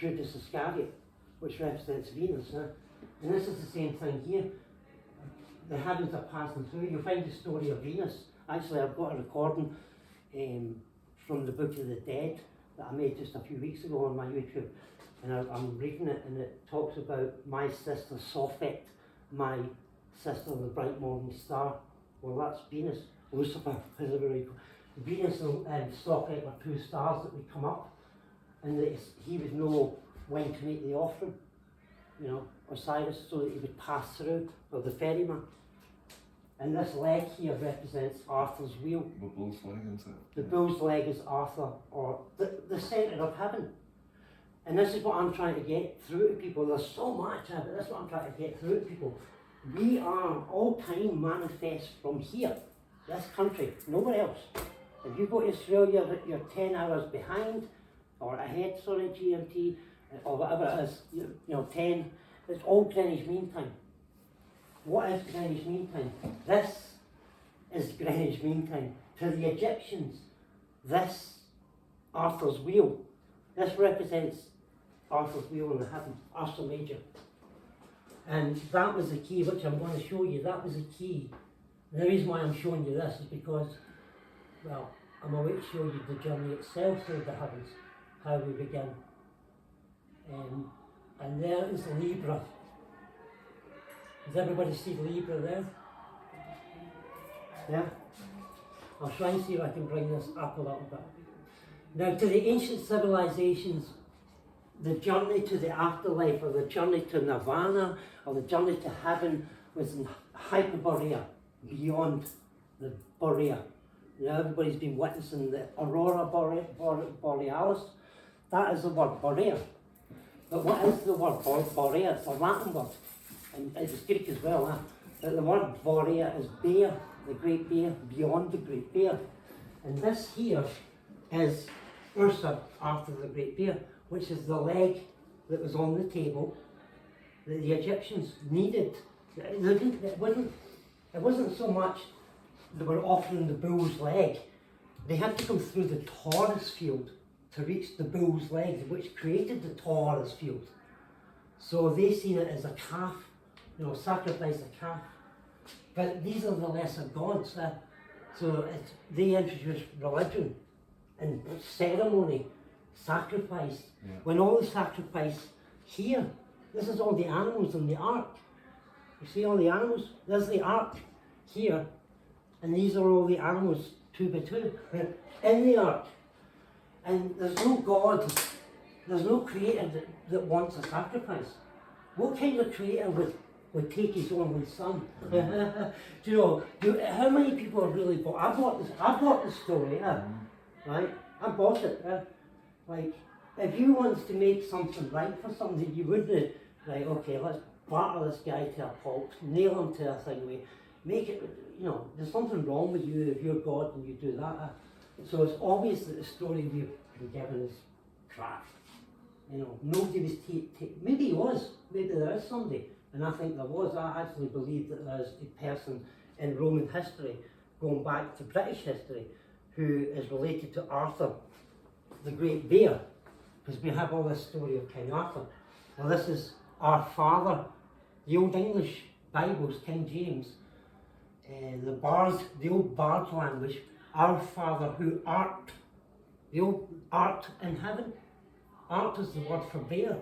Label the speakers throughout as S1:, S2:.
S1: Judas Iscariot, which represents Venus. And this is the same thing here. The heavens are passing through. You'll find the story of Venus. Actually, I've got a recording from the Book of the Dead that I made just a few weeks ago on my YouTube. And I'm reading it, and it talks about my sister Sophet, my sister the bright morning star. Well, that's Venus. Lucifer, Venus and Sophet were two stars that would come up, and he would know when to make the offering, Osiris, so that he would pass through, or the ferryman. And this leg here represents Arthur's wheel.
S2: The bull's leg, isn't it?
S1: The bull's leg is Arthur, or the centre of heaven. And this is what I'm trying to get through to people. There's so much of it. That's what I'm trying to get through to people. We are all time manifest from here, this country, nowhere else. If you go to Australia, you're 10 hours behind, or ahead, sorry, GMT, or whatever it is, 10. It's all Greenwich Mean Time. What is Greenwich Mean Time? This is Greenwich Mean Time. To the Egyptians, this, Arthur's wheel, this represents Arthur's wheel in the heaven, Ursa Major. And that was the key, which I'm going to show you. That was the key. And the reason why I'm showing you this is because, well, I'm away to show you the journey itself through the heavens, how we begin. And there is Libra. Does everybody see Libra there? Yeah? I'll try and see if I can bring this up a little bit. Now, to the ancient civilizations, the journey to the afterlife, or the journey to nirvana, or the journey to heaven was in Hyperborea, beyond the Borea. Everybody's been witnessing the Aurora Borealis. That is the word Borea. But what is the word Borea? It's a Latin word, and it's Greek as well. But the word Borea is bear, the great bear, beyond the great bear. And this here is Ursa, after the great bear, which is the leg that was on the table that the Egyptians needed. It wasn't so much they were offering the bull's leg. They had to come through the Taurus field to reach the bull's leg, which created the Taurus field. So they seen it as a calf, sacrifice a calf. But these are the lesser gods. So they introduced religion and ceremony, sacrifice.
S2: Yeah.
S1: When all the sacrifice here, this is all the animals in the ark. You see all the animals? There's the ark here, and these are all the animals, 2 by 2, in the ark. And there's no God, there's no creator that wants a sacrifice. What kind of creator would take his only son? How many people have really bought? I bought this story, right? I bought it. Like, if you wanted to make something right for somebody, you wouldn't, like, okay, let's batter this guy to a pulp, nail him to a thing, make it, there's something wrong with you if you're God and you do that. So it's obvious that the story we've been given is crap. Nobody was maybe he was, maybe there is somebody, and I think there was. I actually believe that there's a person in Roman history, going back to British history, who is related to Arthur, the Great Bear, because we have all this story of King Arthur. Well, this is our father, the Old English Bibles, King James, the old bard language, our Father who art, the old art in heaven. Art is the word for bear.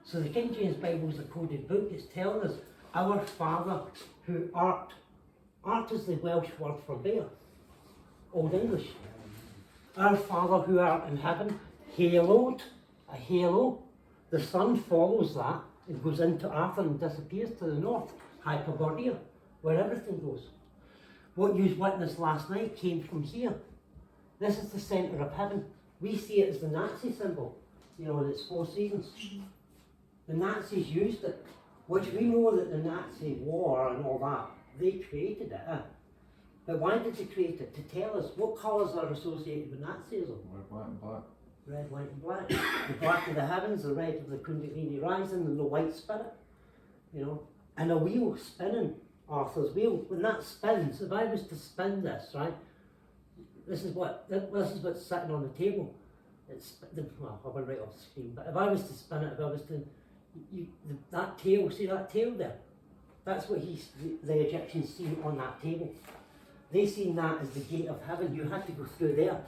S1: So the King James Bible is a coded book. It's telling us, our Father who art. Art is the Welsh word for bear, Old English. Our Father who art in heaven, haloed, a halo. The sun follows that. It goes into Arthur and disappears to the north, Hyperborea, where everything goes. What you witnessed last night came from here. This is the centre of heaven. We see it as the Nazi symbol, and it's 4 seasons. The Nazis used it, which we know that the Nazi war and all that, they created it. But why did they create it? To tell us what colours are associated with Nazism.
S2: Red, white and black.
S1: Red, white and black. The black of the heavens, the red of the Kundalini rising, and the white spirit. And a wheel spinning, Arthur's wheel. When that spins, if I was to spin this, right, this is what's sitting on the table. well, I went right off the screen, but if I was to spin it, if I was to, that tail, see that tail there? That's what the Egyptians seen on that table. They seen that as the gate of heaven. You had to go through there.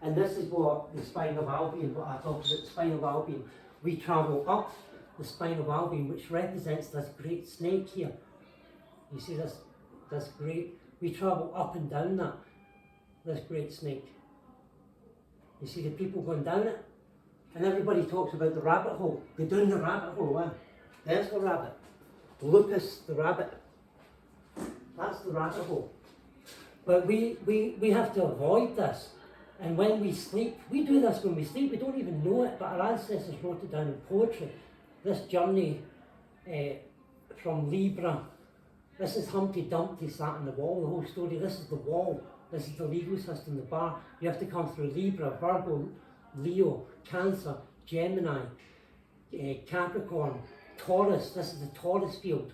S1: And this is what the spine of Albion, what I talked about, the spine of Albion. We travel up the spine of Albion, which represents this great snake here. You see this great, we travel up and down that, this great snake. You see the people going down it? And everybody talks about the rabbit hole. Go down the rabbit hole, eh? There's the rabbit. Lupus, the rabbit. That's the rabbit hole. But we have to avoid this. And when we sleep, we do this when we sleep, we don't even know it, but our ancestors wrote it down in poetry. This journey from Libra, this is Humpty Dumpty sat on the wall, the whole story. This is the wall, this is the legal system, the bar. You have to come through Libra, Virgo, Leo, Cancer, Gemini, Capricorn, Taurus. This is the Taurus field.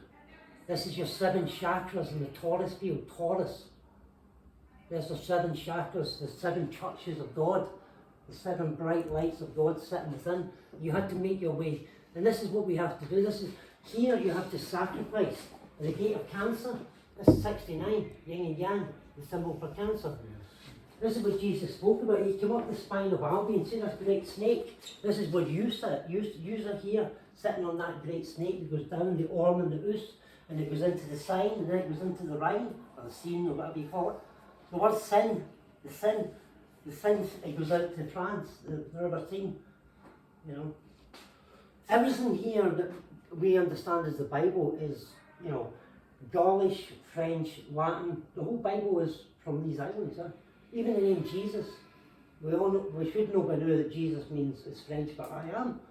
S1: This is your 7 chakras in the Taurus field, Taurus. There's the 7 chakras, the 7 churches of God, the 7 bright lights of God sitting within. You had to make your way, and this is what we have to do. This is, here you have to sacrifice. At the gate of Cancer, this is 69, yin and yang, the symbol for Cancer. This is what Jesus spoke about. He came up the spine of Albion, see this great snake? This is what you sit, you are here, sitting on that great snake. It goes down the Orm and the Us, and it goes into the sign, and then it goes into the Rhine, or the Seine, or whatever you call it. The word sin, it goes out to France, the river Seine, you know. Everything here that we understand as the Bible is, you know, Gaulish, French, Latin. The whole Bible is from these islands. Huh? Even the name Jesus, we should know by now that Jesus means, it's French for I am.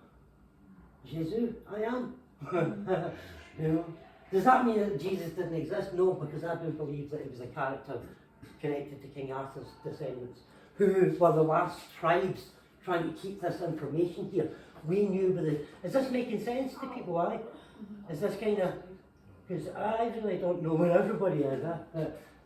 S1: Jesus, I am. You know. Does that mean that Jesus didn't exist? No, because I do believe that it was a character connected to King Arthur's descendants, who were the last tribes trying to keep this information here. We knew with it. Is this making sense to people, aye? Is this kind of, because I really don't know where everybody is,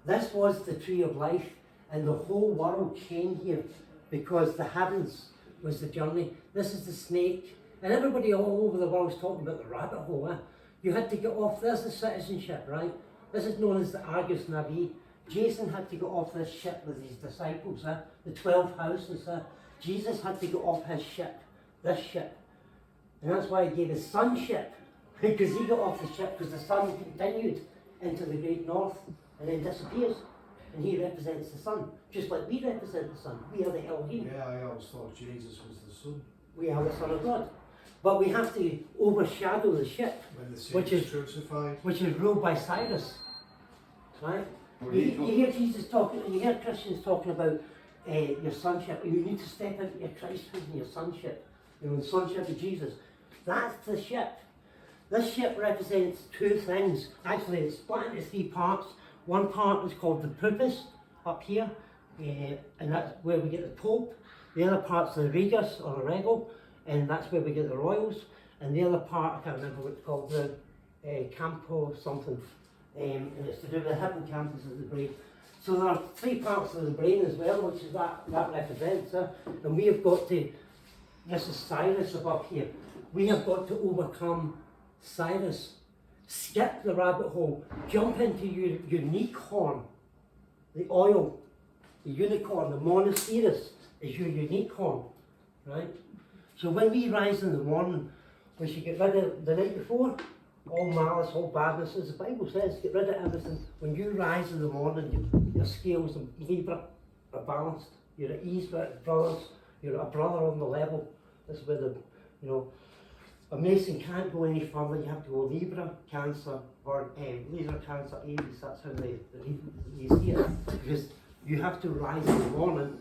S1: this was the tree of life, and the whole world came here because the heavens was the journey. This is the snake, and everybody all over the world is talking about the rabbit hole. You had to get off, there's the citizenship, right? This is known as the Argus Navi. Jason had to get off this ship with his disciples, the 12 houses. Jesus had to get off his ship, this ship. And that's why he gave his sonship, because he got off the ship, because the sun continued into the great north and then disappears. And he represents the sun, just like we represent the sun. We are the Elohim.
S3: Yeah, I always thought Jesus was the Son.
S1: We are the Son of God. But we have to overshadow the ship,
S3: When the crucified.
S1: which is ruled by Cyrus. Right? You hear Jesus talking, you hear Christians talking about your sonship. You need to step into your Christhood and your sonship. You know, the sonship of Jesus. That's the ship. This ship represents 2 things. Actually, it's split into 3 parts. One part is called the Purpose, up here, and that's where we get the Pope. The other part's the Regus, or the Regal, and that's where we get the Royals. And the other part, I can't remember what it's called, the Campo something. And it's to do with the hippocampus of the brain. So there are 3 parts of the brain as well, which is that represents. And we have got to, this is Cyrus above here, we have got to overcome Cyrus. Skip the rabbit hole, jump into your unicorn, the oil, the unicorn, the monoceros is your unicorn, right? So when we rise in the morning, we should get rid of the night before, all malice, all badness, as the Bible says, get rid of everything. When you rise in the morning, your scales and Libra are balanced. You're at ease with brothers, you're a brother on the level. This is where the, you know, a Mason can't go any further. You have to go Libra, Cancer, or Libra, Cancer, Aries. That's how they see it. Because you have to rise in the morning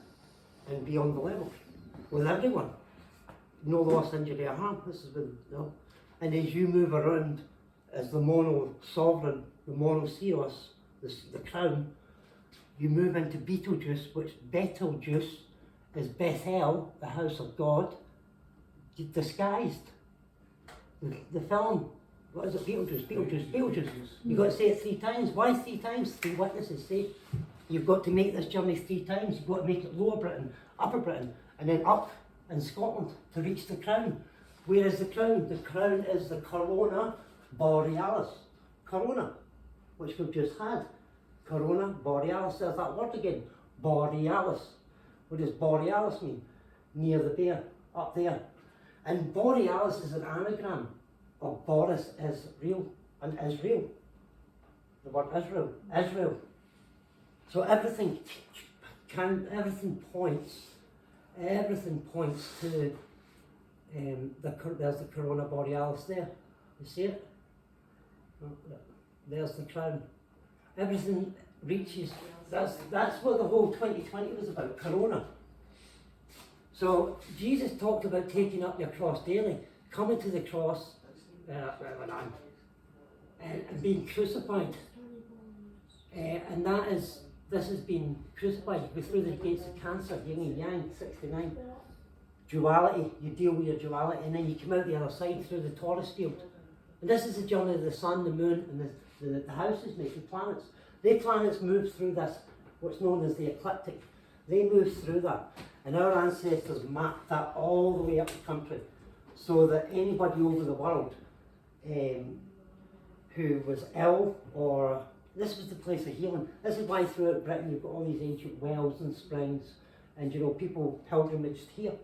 S1: and be on the level with everyone. No loss, injury, or harm. This is when, you know. And as you move around as the mono sovereign, the monoceros, the crown, you move into Betelgeuse, which Betelgeuse is Bethel, the house of God, disguised. The film, what is it, Beetlejuice. You've got to say it 3 times. Why 3 times? 3 witnesses say. You've got to make this journey 3 times. You've got to make it Lower Britain, Upper Britain, and then up in Scotland to reach the crown. Where is the crown? The crown is the corona borealis. Corona, which we've just had. Corona borealis, there's that word again, borealis. What does borealis mean? Near the bear, up there. And borealis is an anagram of Boris is real and Israel. The word Israel, Israel. So everything points to there's the corona borealis there. You see it? There's the crown. Everything reaches. That's what the whole 2020 was about. Corona. So Jesus talked about taking up your cross daily, coming to the cross, and being crucified. And this has been crucified. You go through the gates of cancer, yin and yang, 69. Duality, you deal with your duality, and then you come out the other side through the Taurus field. And this is the journey of the sun, the moon, and the houses, mate, the planets. The planets move through this, what's known as the ecliptic. They move through that. And our ancestors mapped that all the way up the country, so that anybody over the world who was ill, or this was the place of healing. This is why throughout Britain you've got all these ancient wells and springs, and people pilgrimaged here.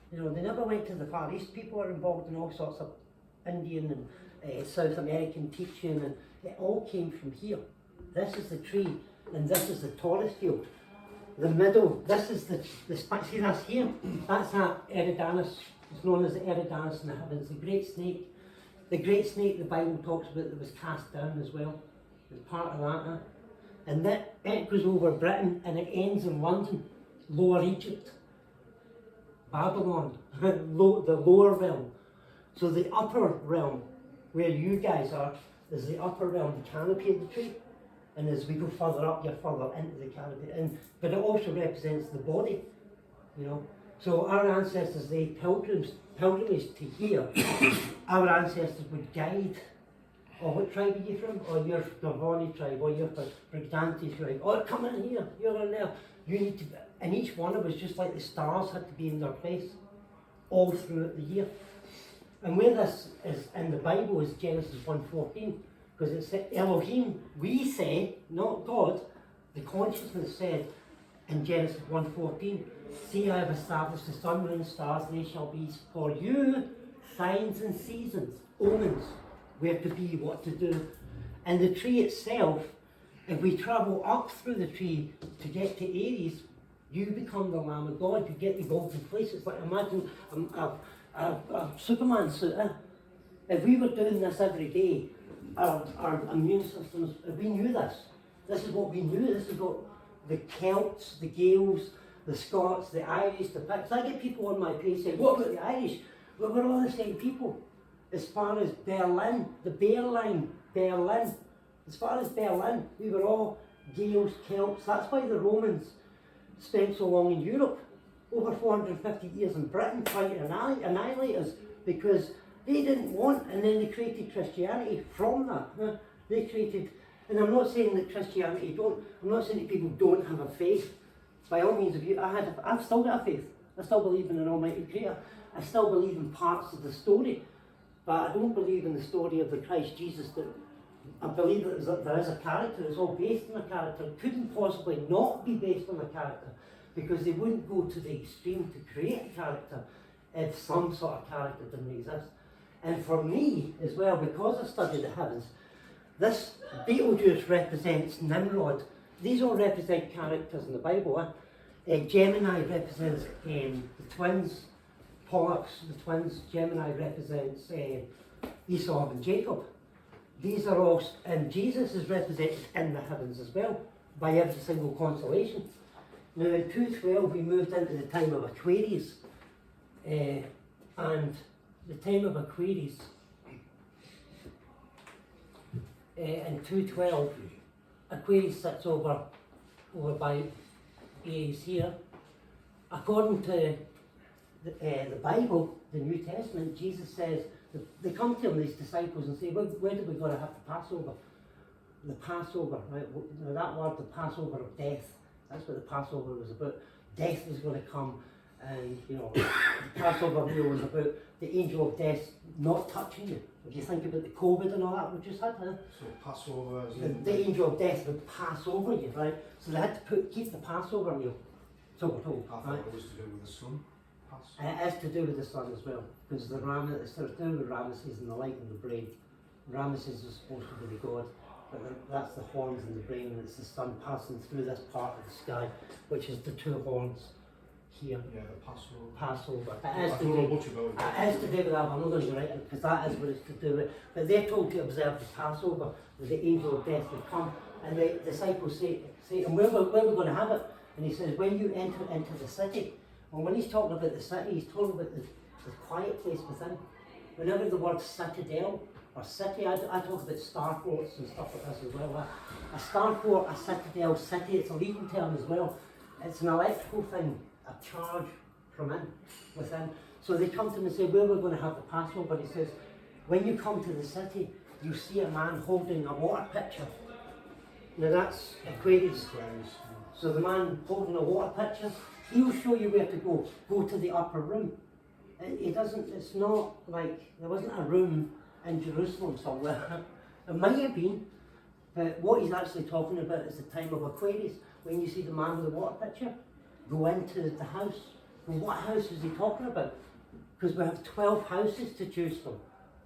S1: They never went to the Far East. People are involved in all sorts of Indian and South American teaching, and it all came from here. This is the tree, and this is the Taurus field. The middle, this is the see that's here, that's that Eridanus. It's known as the Eridanus in the heavens, the great snake. The great snake the Bible talks about that was cast down as well. It's part of that. And that it goes over Britain and it ends in London, Lower Egypt, Babylon, the lower realm. So the upper realm, where you guys are, is the upper realm, the canopy of the tree. And as we go further up, you're further into the canopy. But it also represents the body, So our ancestors, they pilgrimaged to here. Our ancestors would guide. Or what tribe are you from? Or you're Navani tribe, or you're Brigdanti tribe. Oh, come in here, you're in there. You need to, and each one of us, just like the stars, had to be in their place all throughout the year. And where this is in the Bible is Genesis 1:14. Because it said Elohim, we say, not God, the consciousness said in Genesis 1:14, see, I have established the sun, moon, stars, they shall be for you signs and seasons, omens, where to be, what to do. And the tree itself, if we travel up through the tree to get to Aries, you become the Lamb of God, you get the golden fleece. It's like, imagine a Superman suit. If we were doing this every day, our immune systems, if we knew this is what we knew, this is what the Celts, the Gaels, the Scots, the Irish, the Picts. I get people on my page saying, what about the Irish? Well, we're all the same people. As far as Berlin, the Bear Line, Berlin, as far as Berlin, we were all Gaels, Celts. That's why the Romans spent so long in Europe, over 450 years in Britain, trying to annihilate us, because they didn't want, and then they created Christianity from that. They created, and I'm not saying that I'm not saying that people don't have a faith. By all means, I've still got a faith. I still believe in an Almighty Creator. I still believe in parts of the story, but I don't believe in the story of the Christ Jesus. That I believe that there is a character. It's all based on a character. It couldn't possibly not be based on a character, because they wouldn't go to the extreme to create a character if some sort of character didn't exist. And for me as well, because I studied the heavens, this Beetlejuice represents Nimrod. These all represent characters in the Bible. Gemini represents the twins, Pollux, the twins. Gemini represents Esau and Jacob. These are all, and Jesus is represented in the heavens as well, by every single constellation. Now in 212 we moved into the time of Aquarius, and the time of Aquarius, in 212, Aquarius sits over by Aries here. According to the Bible, the New Testament, Jesus says, they come to him, these disciples, and say, where do we go to have the Passover? The Passover, right? Now that word, the Passover of death, that's what the Passover was about. Death was going to come, And, you know, the Passover meal was about the angel of death not touching you. If you think about the COVID and all that we've just had,
S3: So Passover as
S1: the
S3: in...
S1: angel of death would pass over you, right? So they had to keep the Passover meal, so we're told,
S3: I thought
S1: right?
S3: it was to do with the sun. Pass.
S1: And it is to do with the sun as well, because the it's to do with Ramesses and the light and the brain. Ramesses is supposed to be the god, but that's the horns and the brain, and it's the sun passing through this part of the sky, which is the two horns here.
S3: Yeah, the Passover.
S1: Passover.
S3: I
S1: It is
S3: don't
S1: to
S3: know
S1: do,
S3: much about it.
S1: it is to do with that. I'm not going to go right because that is what it's to do with. But they're told to observe the Passover, that the angel of death would come, and the disciples say to him, where we're going to have it? And he says, when you enter into the city. And when he's talking about the city, he's talking about the quiet place within. Whenever the word citadel or city, I talk about star forts and stuff like this as well. A star fort, a citadel, city, it's a legal term as well. It's an electrical thing, a charge from within. So they come to him and say, where we're going to have the Passover. He says, when you come to the city, you see a man holding a water pitcher. Now that's Aquarius. So the man holding a water pitcher, he'll show you where to go. Go to the upper room. It doesn't, it's not like, there wasn't a room in Jerusalem somewhere. It might have been, but what he's actually talking about is the time of Aquarius. When you see the man with the water pitcher, go into the house. And what house is he talking about? Because we have 12 houses to choose from.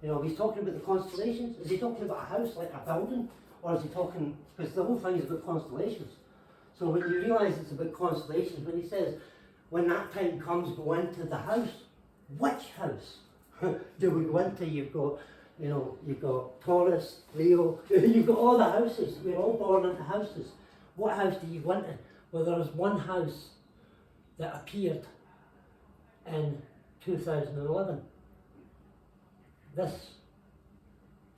S1: You know, he's talking about the constellations. Is he talking about a house, like a building? Or is he talking, because the whole thing is about constellations. So when you realise it's about constellations, when he says, when that time comes, go into the house, which house do we go into? You've got, you know, you've got Taurus, Leo, you've got all the houses. We're all born into houses. What house do you go into? Well, there was one house that appeared in 2011. This,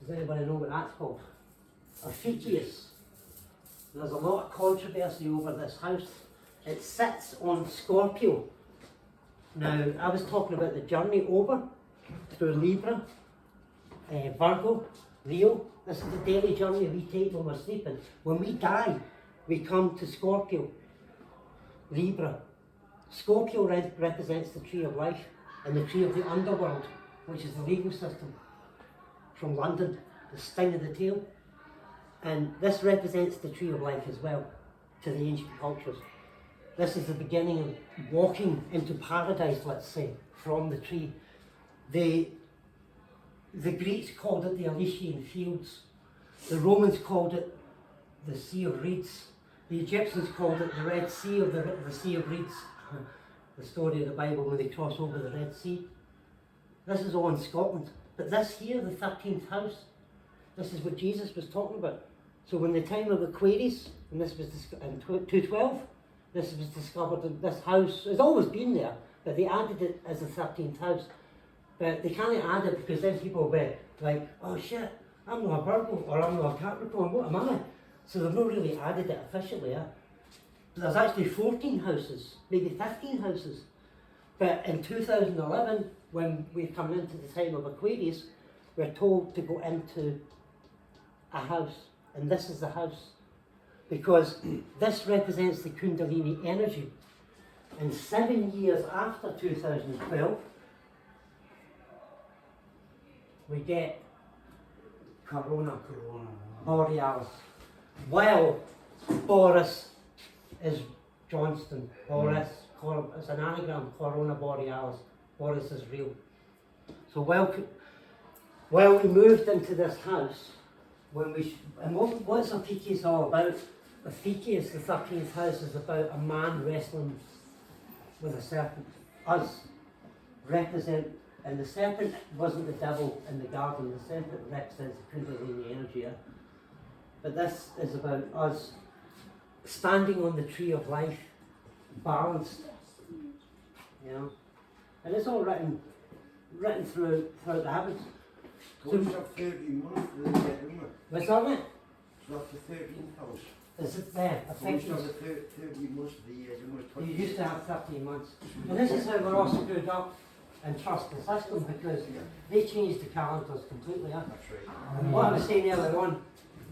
S1: does anybody know what that's called? Ophiuchus. There's a lot of controversy over this house. It sits on Scorpio. Now, I was talking about the journey over through Libra, Virgo, Leo. This is the daily journey we take when we're sleeping. When we die, we come to Scorpio, Libra. Scorpio represents the tree of life and the tree of the underworld, which is the legal system. From London, the sting of the tail. And this represents the tree of life as well, to the ancient cultures. This is the beginning of walking into paradise, let's say, from the tree. The Greeks called it the Elysian Fields. The Romans called it the Sea of Reeds. The Egyptians called it the Red Sea, or the Sea of Reeds. The story of the Bible when they cross over the Red Sea. This is all in Scotland. But this here, the 13th house, this is what Jesus was talking about. So when the time of Aquarius, and this was in 212, this was discovered in this house. It's always been there, but they added it as the 13th house. But they can't add it because then people were like, oh shit, I'm not a Virgo or I'm not a Capricorn, what am I? So they've not really added it officially. There's actually 14 houses, maybe 15 houses. But in 2011, when we're coming into the time of Aquarius, we're told to go into a house. And this is the house. Because this represents the Kundalini energy. And 7 years after 2012, we get Corona Borealis. Well, Boris is Johnston. Boris, it's an anagram, Corona Borealis. Boris is real. So while we moved into this house, what's Ophiuchus all about? Ophiuchus, the 13th house, is about a man wrestling with a serpent. Us represent, and the serpent wasn't the devil in the garden, the serpent represents the Kundalini energy. But this is about us standing on the tree of life, balanced, you know. And it's all written throughout the heavens.
S4: So it's up 13 months for the dead woman.
S1: What's that, mate?
S4: It's up to 13th house.
S1: Is it there? I
S4: So
S1: think
S4: it's up to 13 months of the year, almost 20.
S1: you used to have 13 months. And this is how we're all screwed up and trust the system, because they changed the calendars completely.
S4: That's right.
S1: And what I was saying earlier on,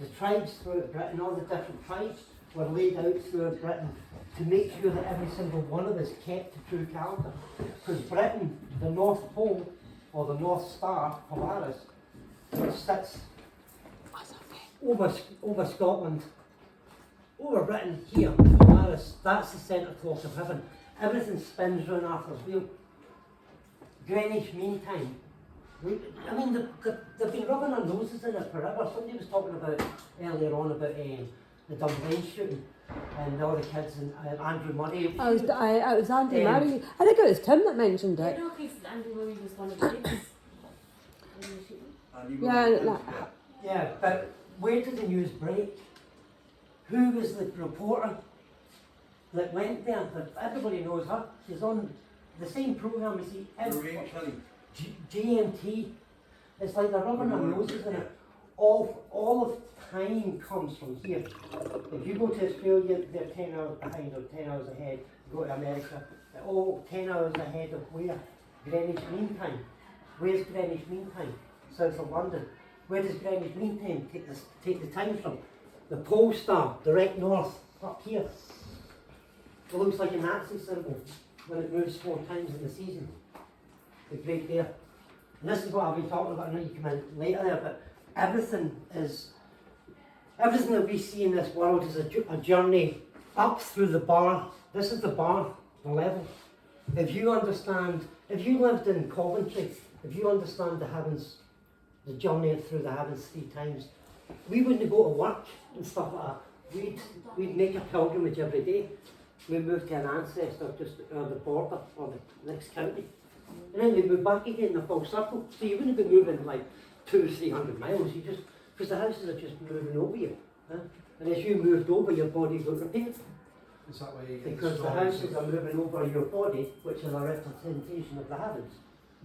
S1: the tribes throughout Britain, all the different tribes, were laid out throughout Britain to make sure that every single one of us kept the true calendar. Because Britain, the North Pole, or the North Star, Polaris, which sits over Scotland, over Britain, here, Polaris, that's the centre clock of heaven. Everything spins round Arthur's wheel. Greenwich Mean Time. I mean, they've been rubbing their noses in it forever. Somebody was talking about earlier on about the Dunblane shooting and all the kids and Andrew Murray.
S5: It was Andy Murray. I think it was Tim that mentioned
S6: I
S5: it.
S6: don't know if Andrew Murray was one of the kids.
S4: And you
S5: Yeah,
S4: were-
S5: like-
S1: Yeah, but where did the news break? Who was the reporter that went there? That everybody knows her. She's on the same programme as
S4: Lorraine Kelly.
S1: GMT. It's like they're rubbing their noses in it. All of time comes from here. If you go to Australia, they're 10 hours behind or 10 hours ahead. You go to America, they're all 10 hours ahead of where? Greenwich Mean Time. Where's Greenwich Mean Time? South of London. Where does Greenwich Mean Time take the time from? The pole star, direct north, up here. It looks like a Nazi symbol when it moves 4 times in the season. The Great Bear. And this is what I've been talking about. I know you come in later there, but everything that we see in this world is a journey up through the bar. This is the bar, the level. If you lived in Coventry, if you understand the heavens, the journey through the heavens 3 times, we wouldn't go to work and stuff like that. We'd make a pilgrimage every day. We move to an ancestor just on the border or the next county. And then we move back again in a full circle. So you wouldn't be moving like 200-300 miles. You just, because the houses are just moving over you. Huh? And as you moved over, your body got repaired.
S3: Is that where you get
S1: Because the
S3: stories
S1: houses
S3: of,
S1: are moving over your body, which is a representation of the heavens.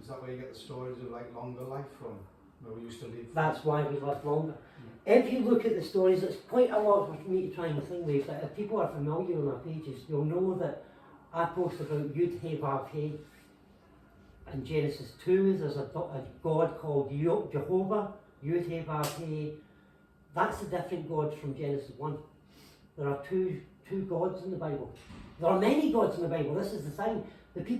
S3: is that where you get the stories of like longer life from? Where we used to live?
S1: That's why we live longer. If you look at the stories, it's quite a lot for me to try and think with, but if people are familiar on our pages, you'll know that I post about Yud He Vav He. In Genesis 2, there's a God called Jehovah, Yud He Vav He. That's a different God from Genesis 1. There are two gods in the Bible. There are many gods in the Bible. This is the thing. The people